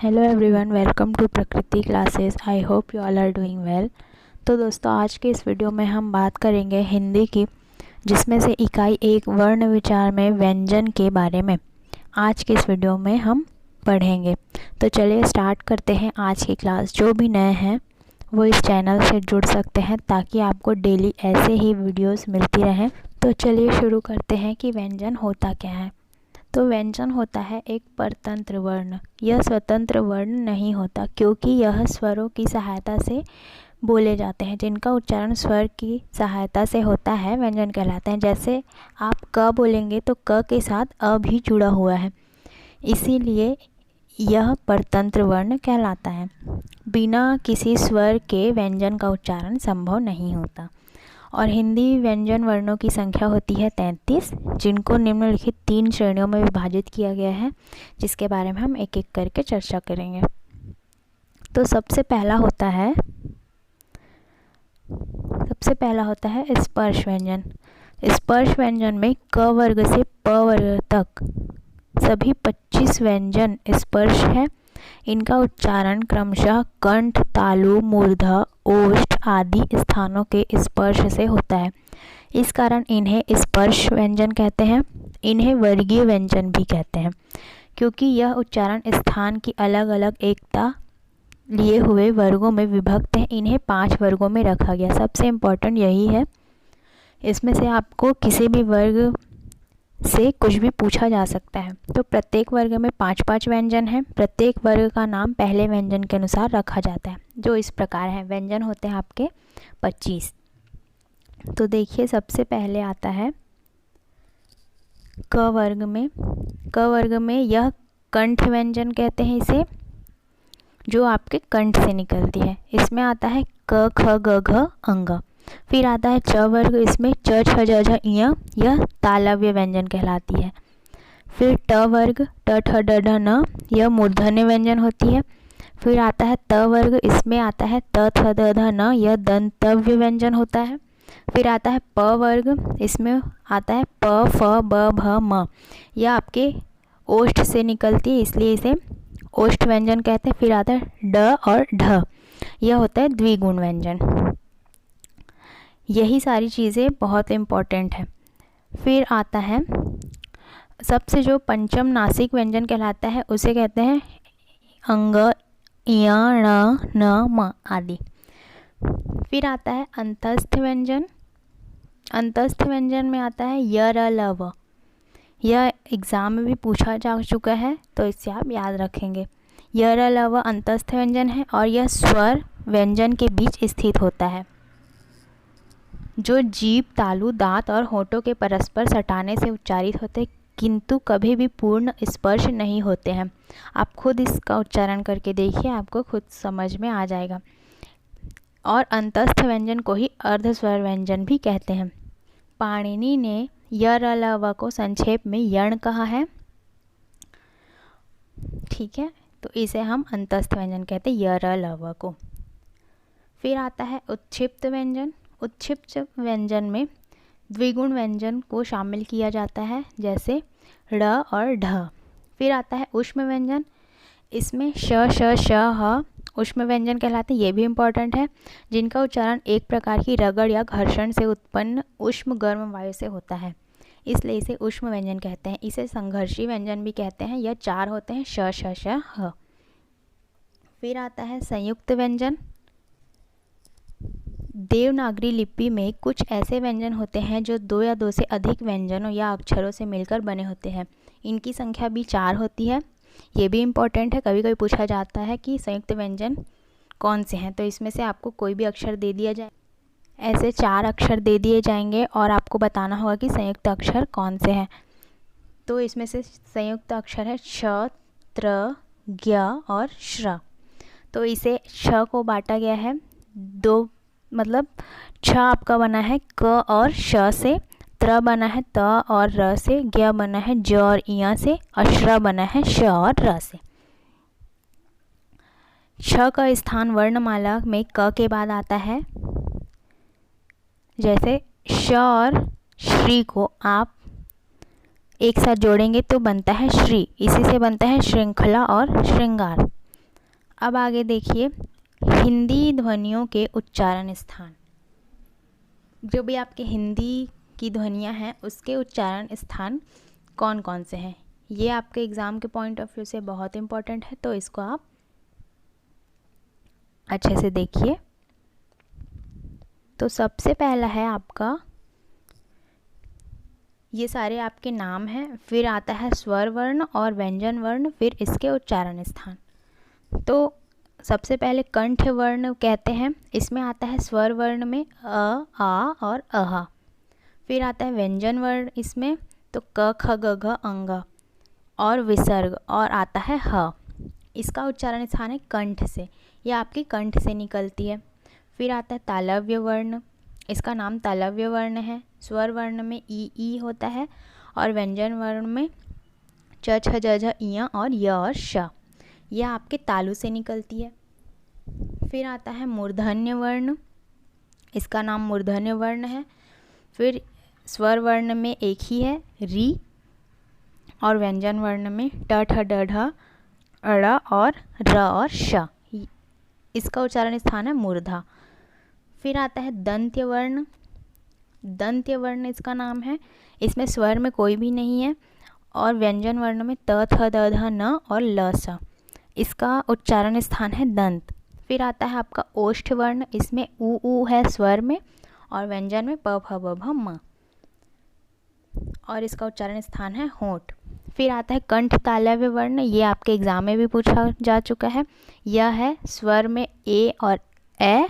Hello everyone, welcome to Prakriti classes. I hope you all are doing well. तो दोस्तों, आज के इस वीडियो में हम बात करेंगे हिंदी की, जिसमें से इकाई 1 वर्ण विचार में व्यंजन के बारे में आज के इस वीडियो में हम पढ़ेंगे। तो चलिए स्टार्ट करते हैं आज की क्लास। जो भी नए हैं वो इस चैनल से जुड़ सकते हैं ताकि आपको डेली ऐसे ही वीडियोस मिलती रहें। तो चलिए शुरू करते हैं कि व्यंजन होता क्या है। तो व्यंजन होता है एक परतंत्र वर्ण। यह स्वतंत्र वर्ण नहीं होता, क्योंकि यह स्वरों की सहायता से बोले जाते हैं। जिनका उच्चारण स्वर की सहायता से होता है व्यंजन कहलाते हैं। जैसे आप क बोलेंगे तो क के साथ अ भी जुड़ा हुआ है, इसीलिए यह परतंत्र वर्ण कहलाता है। बिना किसी स्वर के व्यंजन का उच्चारण संभव नहीं होता। और हिंदी व्यंजन वर्णों की संख्या होती है 33, जिनको निम्नलिखित 3 श्रेणियों में विभाजित किया गया है, जिसके बारे में हम एक एक करके चर्चा करेंगे। तो सबसे पहला होता है स्पर्श व्यंजन। स्पर्श व्यंजन में क वर्ग से प वर्ग तक सभी 25 व्यंजन स्पर्श है। इनका उच्चारण क्रमशः कंठ, तालु, मूर्धा, ओष्ठ आदि स्थानों के स्पर्श से होता है। इस कारण इन्हें स्पर्श व्यंजन कहते हैं। इन्हें वर्गीय व्यंजन भी कहते हैं, क्योंकि यह उच्चारण स्थान की अलग अलग एकता लिए हुए वर्गों में विभक्त है। इन्हें 5 वर्गों में रखा गया। सबसे इम्पोर्टेंट यही है। इसमें से आपको किसी भी वर्ग से कुछ भी पूछा जा सकता है। तो प्रत्येक वर्ग में 5-5 व्यंजन हैं। प्रत्येक वर्ग का नाम पहले व्यंजन के अनुसार रखा जाता है, जो इस प्रकार है। व्यंजन होते हैं आपके 25। तो देखिए, सबसे पहले आता है क वर्ग में। क वर्ग में यह कंठ व्यंजन कहते हैं इसे, जो आपके कंठ से निकलती है। इसमें आता है क, ख, ग, घ, अंग। फिर आता है च वर्ग। इसमें च, छ, ज, झ, ञ, यह तालव्य व्यंजन कहलाती है। फिर ट वर्ग, ट, ठ, ड, ढ, न, यह मूर्धन्य व्यंजन होती है। फिर आता है त वर्ग। इसमें आता है त, थ, द, ध, न, यह दंतव्य व्यंजन होता है। फिर आता है प वर्ग। इसमें आता है प, फ, ब, भ, म, यह आपके ओष्ठ से निकलती है, इसलिए इसे ओष्ठ व्यंजन कहते हैं। फिर आता है ड और ढ, यह होता है द्विगुण व्यंजन। यही सारी चीज़ें बहुत इम्पॉर्टेंट है। फिर आता है सबसे जो पंचम नासिक व्यंजन कहलाता है, उसे कहते हैं अंग, य, ण, न, म आदि। फिर आता है अंतस्थ व्यंजन। अंतस्थ व्यंजन में आता है य, र, ल, व। यह एग्जाम में भी पूछा जा चुका है, तो इससे आप याद रखेंगे। य, र, ल, व अंतस्थ व्यंजन है, और यह स्वर व्यंजन के बीच स्थित होता है, जो जीभ, तालु, दांत और होठों के परस्पर सटाने से उच्चारित होते हैं, किंतु कभी भी पूर्ण स्पर्श नहीं होते हैं। आप खुद इसका उच्चारण करके देखिए, आपको खुद समझ में आ जाएगा। और अंतस्थ व्यंजन को ही अर्धस्वर व्यंजन भी कहते हैं। पाणिनि ने य, र, ल, व को संक्षेप में यण कहा है। ठीक है, तो इसे हम अंतस्थ व्यंजन कहते हैं, य, र, ल, व को। फिर आता है उत्क्षिप्त व्यंजन। उत्क्षिप्त व्यंजन में द्विगुण व्यंजन को शामिल किया जाता है, जैसे ड़ और ढ। फिर आता है ऊष्म व्यंजन। इसमें श, श, श, ह ऊष्म व्यंजन कहलाते हैं। ये भी इम्पॉर्टेंट है, जिनका उच्चारण एक प्रकार की रगड़ या घर्षण से उत्पन्न ऊष्म गर्म वायु से होता है, इसलिए इसे ऊष्म व्यंजन कहते हैं। इसे संघर्षी व्यंजन भी कहते हैं। यह 4 होते हैं, श, श, श, ह। फिर आता है संयुक्त व्यंजन। देवनागरी लिपि में कुछ ऐसे व्यंजन होते हैं जो 2 या 2 से अधिक व्यंजनों या अक्षरों से मिलकर बने होते हैं। इनकी संख्या भी 4 होती है। ये भी इम्पोर्टेंट है, कभी कभी पूछा जाता है कि संयुक्त व्यंजन कौन से हैं, तो इसमें से आपको कोई भी अक्षर दे दिया जाए। ऐसे 4 अक्षर दे दिए जाएंगे और आपको बताना होगा कि संयुक्त अक्षर कौन से हैं। तो इसमें से संयुक्त अक्षर है श, त्र, ज्ञ और श्र। तो इसे श को बांटा गया है 2, मतलब छ आपका बना है क और श से, त्र बना है त और र से, ज्ञ बना है ज और इ से, और श्र बना है श और र से। छ का स्थान वर्णमाला में क के बाद आता है। जैसे श और श्री को आप एक साथ जोड़ेंगे तो बनता है श्री, इसी से बनता है श्रृंखला और श्रृंगार। अब आगे देखिए हिंदी ध्वनियों के उच्चारण स्थान। जो भी आपके हिंदी की ध्वनियाँ हैं उसके उच्चारण स्थान कौन कौन से हैं, ये आपके एग्ज़ाम के पॉइंट ऑफ व्यू से बहुत इम्पोर्टेंट है, तो इसको आप अच्छे से देखिए। तो सबसे पहला है आपका, ये सारे आपके नाम हैं, फिर आता है स्वर वर्ण और व्यंजन वर्ण, फिर इसके उच्चारण स्थान। तो सबसे पहले कंठ वर्ण कहते हैं, इसमें आता है स्वर वर्ण में अ, आ और अहा। फिर आता है व्यंजन वर्ण इसमें, तो क ख ग घ अंग और विसर्ग, और आता है ह। इसका उच्चारण स्थान है कंठ से, यह आपकी कंठ से निकलती है। फिर आता है तालव्य वर्ण, इसका नाम तालव्य वर्ण है। स्वर वर्ण में ई होता है और व्यंजन वर्ण में च छ ज झ इया और य और श, यह आपके तालु से निकलती है। फिर आता है मूर्धन्य वर्ण, इसका नाम मूर्धन्य वर्ण है। फिर स्वर वर्ण में एक ही है री, और व्यंजन वर्ण में ट ठ ड ढ अड़ और र और श, इसका उच्चारण स्थान है मूर्धा। फिर आता है दंत्य वर्ण, दंत्य वर्ण इसका नाम है, इसमें स्वर में कोई भी नहीं है और व्यंजन वर्ण में त थ द ध न और ल स, इसका उच्चारण स्थान है दंत। फिर आता है आपका ओष्ठ वर्ण, इसमें ऊ है स्वर में और व्यंजन में प फ ब भ म, और इसका उच्चारण स्थान है होंठ। फिर आता है कंठ तालव्य वर्ण, ये आपके एग्जाम में भी पूछा जा चुका है। यह है स्वर में ए और ए,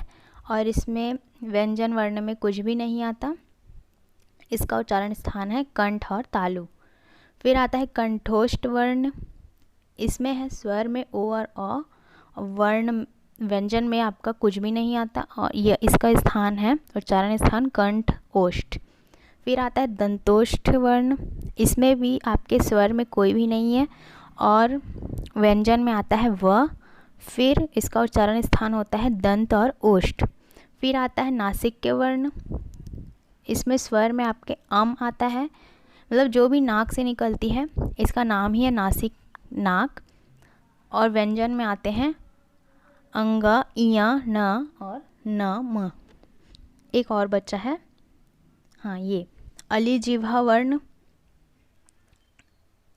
और इसमें व्यंजन वर्ण में कुछ भी नहीं आता, इसका उच्चारण स्थान है कंठ और तालु। फिर आता है कंठोष्ठ वर्ण, इसमें है स्वर में ओ और अ, वर्ण व्यंजन में आपका कुछ भी नहीं आता, और यह इसका स्थान है उच्चारण स्थान कंठ ओष्ठ। फिर आता है दंतोष्ठ वर्ण, इसमें भी आपके स्वर में कोई भी नहीं है और व्यंजन में आता है व, फिर इसका उच्चारण स्थान होता है दंत और ओष्ठ। फिर आता है नासिक्य वर्ण, इसमें स्वर में आपके अम आता है, मतलब जो भी नाक से निकलती है इसका नाम ही है नासिक नाक, और व्यंजन में आते हैं अंग, इया, न और न म। एक और बच्चा है, हाँ ये अलिजिह्वा वर्ण,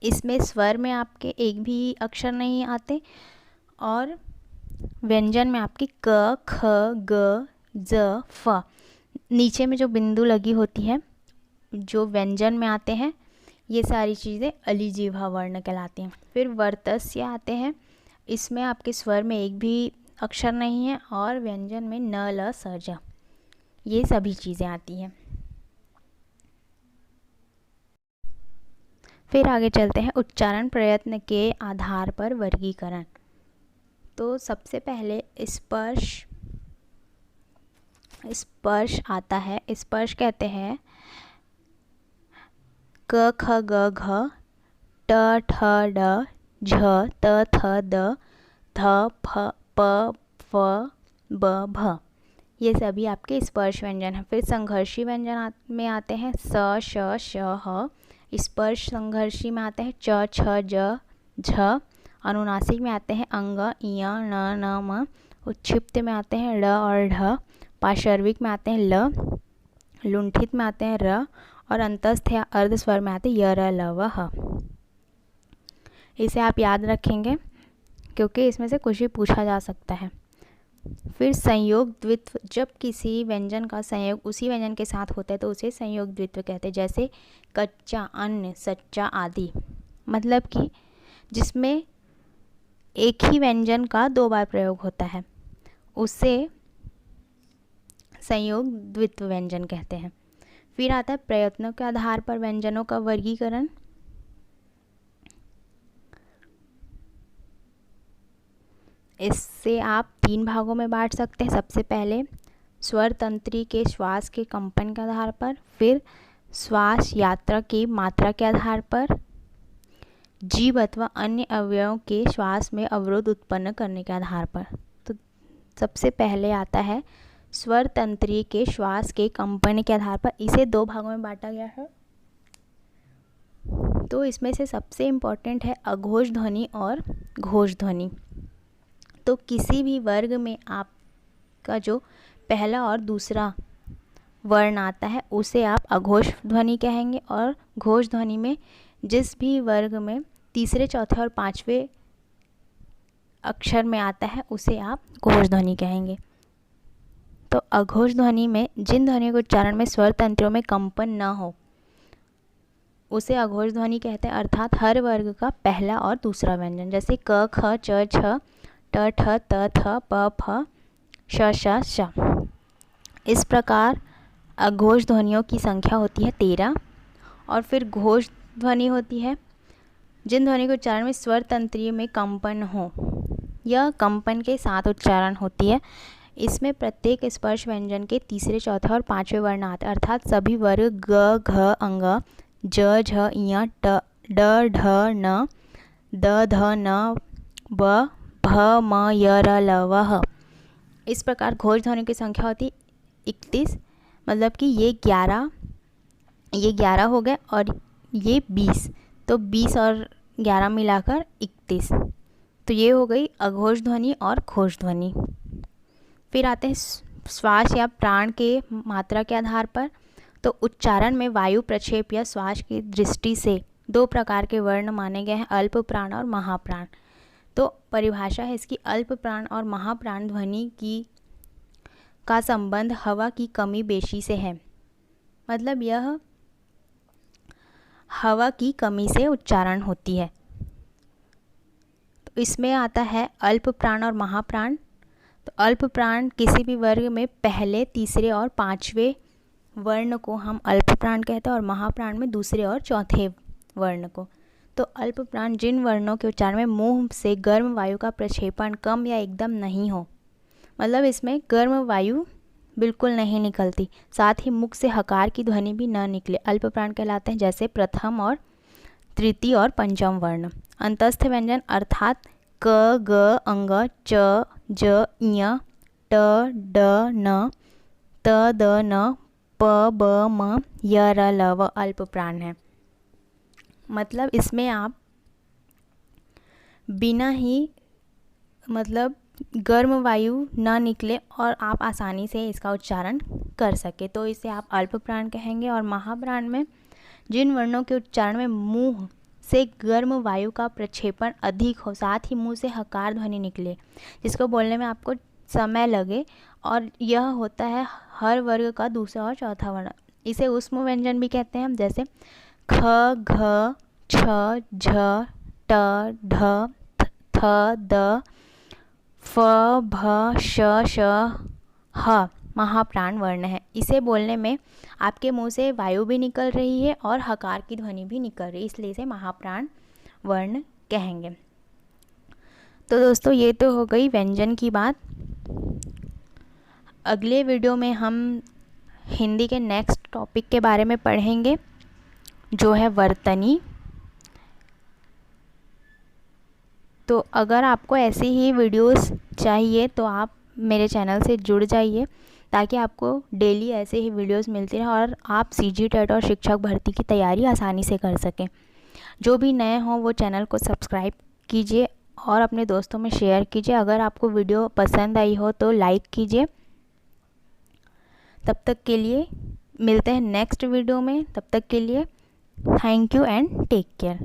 इसमें स्वर में आपके एक भी अक्षर नहीं आते और व्यंजन में आपकी क ख ग ज फ, नीचे में जो बिंदु लगी होती है जो व्यंजन में आते हैं, ये सारी चीज़ें अलिजिह्वा वर्ण कहलाती हैं। फिर वर्तस्य आते हैं, इसमें आपके स्वर में एक भी अक्षर नहीं है और व्यंजन में न ल स ज, ये सभी चीज़ें आती हैं। फिर आगे चलते हैं उच्चारण प्रयत्न के आधार पर वर्गीकरण। तो सबसे पहले स्पर्श, स्पर्श आता है, स्पर्श कहते हैं क ख ग घ ट ठ ड झ त थ द ध फ प फ ब भ, ये सभी आपके स्पर्श व्यंजन हैं। फिर संघर्षी व्यंजन में आते हैं स श श ह, स्पर्श संघर्षी में आते हैं च छ ज झ, अनुनासिक में आते हैं अंग, इय, न न म, उच्छिप्त में आते हैं ड़ और ढ, पाशर्विक में आते हैं ल, लुंठित में आते हैं र, और अंतस्थ या अर्ध स्वर में आते हैं य र ल व ह। इसे आप याद रखेंगे क्योंकि इसमें से कुछ भी पूछा जा सकता है। फिर संयोग द्वित्व, जब किसी व्यंजन का संयोग उसी व्यंजन के साथ होता है तो उसे संयोग द्वित्व कहते हैं, जैसे कच्चा, अन्न, सच्चा आदि, मतलब कि जिसमें एक ही व्यंजन का दो बार प्रयोग होता है उसे संयोग द्वित्व व्यंजन कहते हैं। फिर आता है प्रयत्नों के आधार पर व्यंजनों का वर्गीकरण। इससे आप 3 भागों में बांट सकते हैं। सबसे पहले स्वर तंत्री के श्वास के कंपन के आधार पर, फिर श्वास यात्रा की मात्रा के आधार पर, जीभ अथवा अन्य अवयवों के श्वास में अवरोध उत्पन्न करने के आधार पर। तो सबसे पहले आता है स्वर तंत्री के श्वास के कंपन के आधार पर, इसे 2 भागों में बांटा गया है। तो इसमें से सबसे इम्पोर्टेंट है अघोष ध्वनि और घोष ध्वनि। तो किसी भी वर्ग में आपका जो पहला और दूसरा वर्ण आता है उसे आप अघोष ध्वनि कहेंगे, और घोष ध्वनि में जिस भी वर्ग में तीसरे, चौथे और पांचवे अक्षर में आता है उसे आप घोष ध्वनि कहेंगे। तो अघोष ध्वनि में जिन ध्वनियों के उच्चारण में स्वर तंत्रों में कंपन न हो उसे अघोष ध्वनि कहते हैं, अर्थात हर वर्ग का पहला और दूसरा व्यंजन, जैसे क, ख, च, छ, ट, ठ, त, थ, प, फ, श, श, श। इस प्रकार अघोष ध्वनियों की संख्या होती है 13। और फिर घोष ध्वनि होती है जिन ध्वनि के उच्चारण में स्वर तंत्रियों में कंपन हो, यह कंपन के साथ उच्चारण होती है। इसमें प्रत्येक स्पर्श व्यंजन के तीसरे, चौथे और पांचवें वर्ण आते हैं, अर्थात सभी वर्ग ग, घ, अंग, ज, झ, ञ, ट, ड, ढ, न, द, ध, न, ब, भ, म, य, र, ल, व, ह। इस प्रकार घोष ध्वनि की संख्या होती 31, मतलब कि ये 11 हो गए और ये 20, तो 20 और 11 मिलाकर 31। तो ये हो गई अघोष ध्वनि और घोष ध्वनि। फिर आते हैं श्वास या प्राण के मात्रा के आधार पर। तो उच्चारण में वायु प्रक्षेप या श्वास की दृष्टि से 2 प्रकार के वर्ण माने गए हैं, अल्प प्राण और महाप्राण। तो परिभाषा है इसकी, अल्प प्राण और महाप्राण ध्वनि का संबंध हवा की कमी बेशी से है, मतलब यह हवा की कमी से उच्चारण होती है। तो इसमें आता है अल्प प्राण और महाप्राण। तो अल्प प्राण किसी भी वर्ग में पहले, तीसरे और पांचवें वर्ण को हम अल्प प्राण कहते हैं, और महाप्राण में दूसरे और चौथे वर्ण को। तो अल्प प्राण जिन वर्णों के उच्चारण में मुंह से गर्म वायु का प्रक्षेपण कम या एकदम नहीं हो, मतलब इसमें गर्म वायु बिल्कुल नहीं निकलती, साथ ही मुख से हकार की ध्वनि भी न निकले, अल्प प्राण कहलाते हैं, जैसे प्रथम और तृतीय और पंचम वर्ण। अंतस्थ व्यंजन अर्थात क, ग, अंग, च, ज, ञ, ट, ड, न, त, द, न, प, ब, म, य, र, ल, व अल्प प्राण है। मतलब इसमें आप बिना ही मतलब गर्म वायु ना निकले और आप आसानी से इसका उच्चारण कर सके, तो इसे आप अल्प प्राण कहेंगे। और महाप्राण में जिन वर्णों के उच्चारण में मुंह से गर्म वायु का प्रक्षेपण अधिक हो, साथ ही मुंह से हकार ध्वनि निकले, जिसको बोलने में आपको समय लगे, और यह होता है हर वर्ग का दूसरा और चौथा वर्ण, इसे ऊष्म व्यंजन भी कहते हैं हम, जैसे ख, घ, छ, झ, ट, ढ, थ, द, फ, भ, श, श, ह महाप्राण वर्ण है। इसे बोलने में आपके मुंह से वायु भी निकल रही है और हकार की ध्वनि भी निकल रही है, इसलिए इसे महाप्राण वर्ण कहेंगे। तो दोस्तों ये तो हो गई व्यंजन की बात। अगले वीडियो में हम हिंदी के नेक्स्ट टॉपिक के बारे में पढ़ेंगे, जो है वर्तनी। तो अगर आपको ऐसी ही वीडियोस चाहिए तो आप मेरे चैनल से जुड़ जाइए, ताकि आपको डेली ऐसे ही वीडियोस मिलती रहे और आप सीजी टेट और शिक्षक भर्ती की तैयारी आसानी से कर सकें। जो भी नए हों वो चैनल को सब्सक्राइब कीजिए और अपने दोस्तों में शेयर कीजिए। अगर आपको वीडियो पसंद आई हो तो लाइक कीजिए। तब तक के लिए मिलते हैं नेक्स्ट वीडियो में। तब तक के लिए thank you and take care.